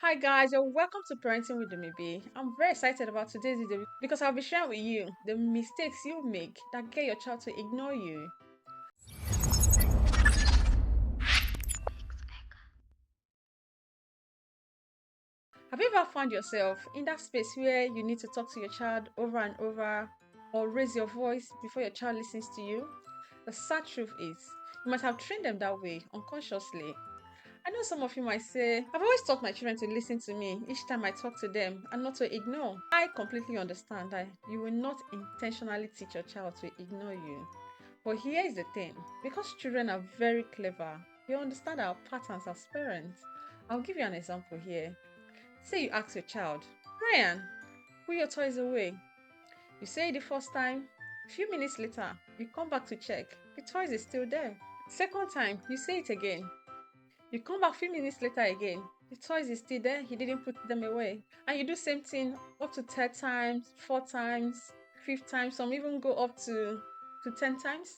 Hi guys, you're welcome to Parenting with Dumebi. I'm very excited about today's video because I'll be sharing with you the mistakes you make that get your child to ignore you. Have you ever found yourself in that space where you need to talk to your child over and over or raise your voice before your child listens to you? The sad truth is, you might have trained them that way unconsciously. I know some of you might say, I've always taught my children to listen to me each time I talk to them and not to ignore. I completely understand that you will not intentionally teach your child to ignore you. But here is the thing, because children are very clever, they understand our patterns as parents. I'll give you an example here. Say you ask your child, Ryan, put your toys away. You say it the first time, a few minutes later, you come back to check, the toys is still there. Second time, you say it again. You come back a few minutes later again. The toys is still there. He didn't put them away. And you do same thing up to 3 times, 4 times, 5th time. Some even go up to 10 times.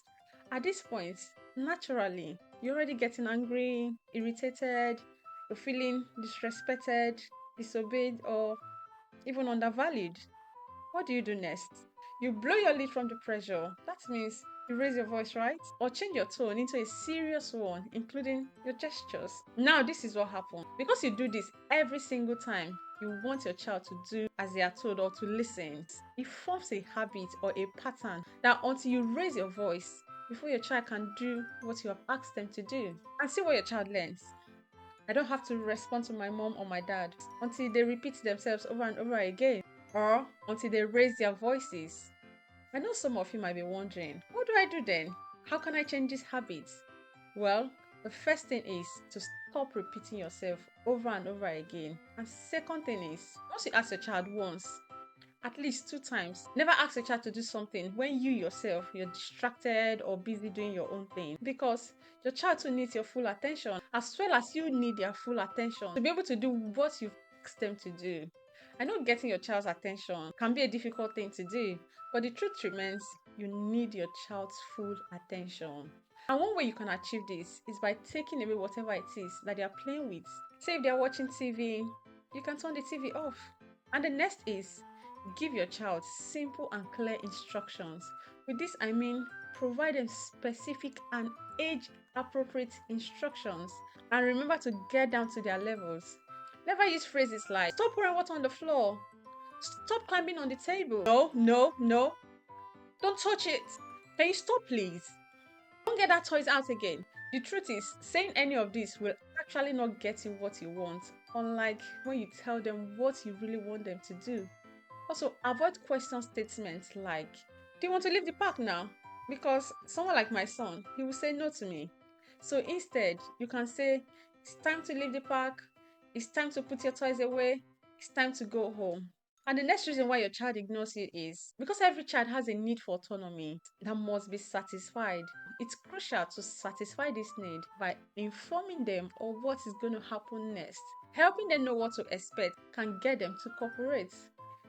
At this point, naturally, you're already getting angry, irritated, you're feeling disrespected, disobeyed, or even undervalued. What do you do next? You blow your lid from the pressure. That means you raise your voice, right? Or change your tone into a serious one, including your gestures. Now, this is what happens. Because you do this every single time you want your child to do as they are told or to listen, it forms a habit or a pattern that until you raise your voice before your child can do what you have asked them to do, and see what your child learns. I don't have to respond to my mom or my dad until they repeat themselves over and over again, or until they raise their voices. I know some of you might be wondering, what do I do then? How can I change these habits? Well, the first thing is to stop repeating yourself over and over again. And second thing is, once you ask your child once, at least 2 times, never ask your child to do something when you yourself, you're distracted or busy doing your own thing. Because your child too needs your full attention, as well as you need their full attention to be able to do what you've asked them to do. I know getting your child's attention can be a difficult thing to do, but the truth remains you need your child's full attention. And one way you can achieve this is by taking away whatever it is that they are playing with. Say if they're watching TV, you can turn the TV off. And the next is give your child simple and clear instructions. With this, I mean provide them specific and age appropriate instructions. And remember to get down to their levels. Never use phrases like, stop pouring water on the floor. Stop climbing on the table. No, no, no. Don't touch it. Can you stop, please? Don't get that toys out again. The truth is, saying any of this will actually not get you what you want, unlike when you tell them what you really want them to do. Also, avoid question statements like, do you want to leave the park now? Because someone like my son, he will say no to me. So instead, you can say, it's time to leave the park. It's time to put your toys away. It's time to go home. And the next reason why your child ignores you is because every child has a need for autonomy that must be satisfied. It's crucial to satisfy this need by informing them of what is going to happen next. Helping them know what to expect can get them to cooperate.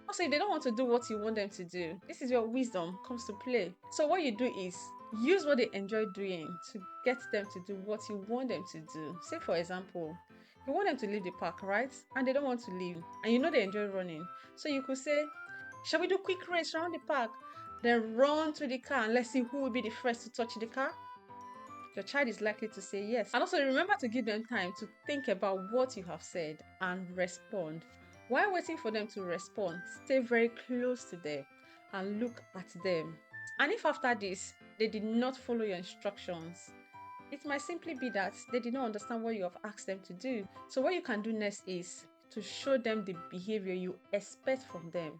Also, if they don't want to do what you want them to do, this is where wisdom comes to play. So what you do is use what they enjoy doing to get them to do what you want them to do. Say for example, you want them to leave the park, right? And they don't want to leave. And you know they enjoy running. So you could say, shall we do quick race around the park? Then run to the car and let's see who will be the first to touch the car. Your child is likely to say yes. And also remember to give them time to think about what you have said and respond. While waiting for them to respond, stay very close to them and look at them. And if after this, they did not follow your instructions, it might simply be that they did not understand what you have asked them to do. So what you can do next is to show them the behavior you expect from them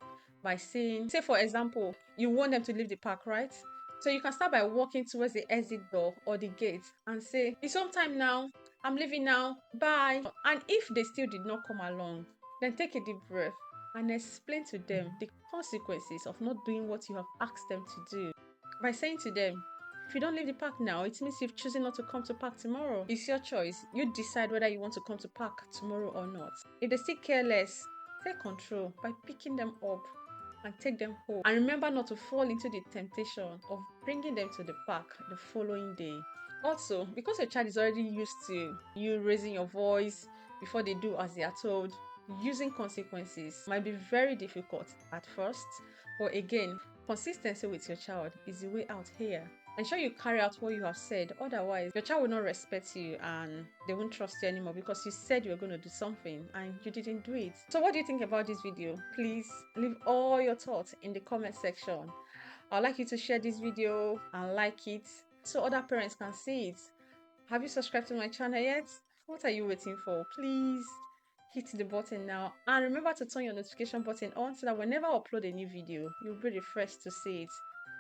by saying, say for example, you want them to leave the park, right? So you can start by walking towards the exit door or the gate and say, it's home time now, I'm leaving now, bye. And if they still did not come along, then take a deep breath and explain to them the consequences of not doing what you have asked them to do. By saying to them, if you don't leave the park now, it means you've chosen not to come to park tomorrow. It's your choice. You decide whether you want to come to park tomorrow or not. If they still care less, take control by picking them up and take them home. And remember not to fall into the temptation of bringing them to the park the following day. Also, because your child is already used to you raising your voice, before they do as they are told. Using consequences might be very difficult at first, but again, consistency with your child is the way out here. Ensure you carry out what you have said, otherwise your child will not respect you and they won't trust you anymore because you said you were going to do something and you didn't do it. So what do you think about this video? Please leave all your thoughts in the comment section. I'd like you to share this video and like it so other parents can see it. Have you subscribed to my channel yet? What are you waiting for? Please hit the button now and remember to turn your notification button on so that whenever I upload a new video, you'll be the first to see it.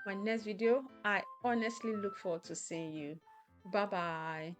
My next video, I honestly look forward to seeing you. Bye bye.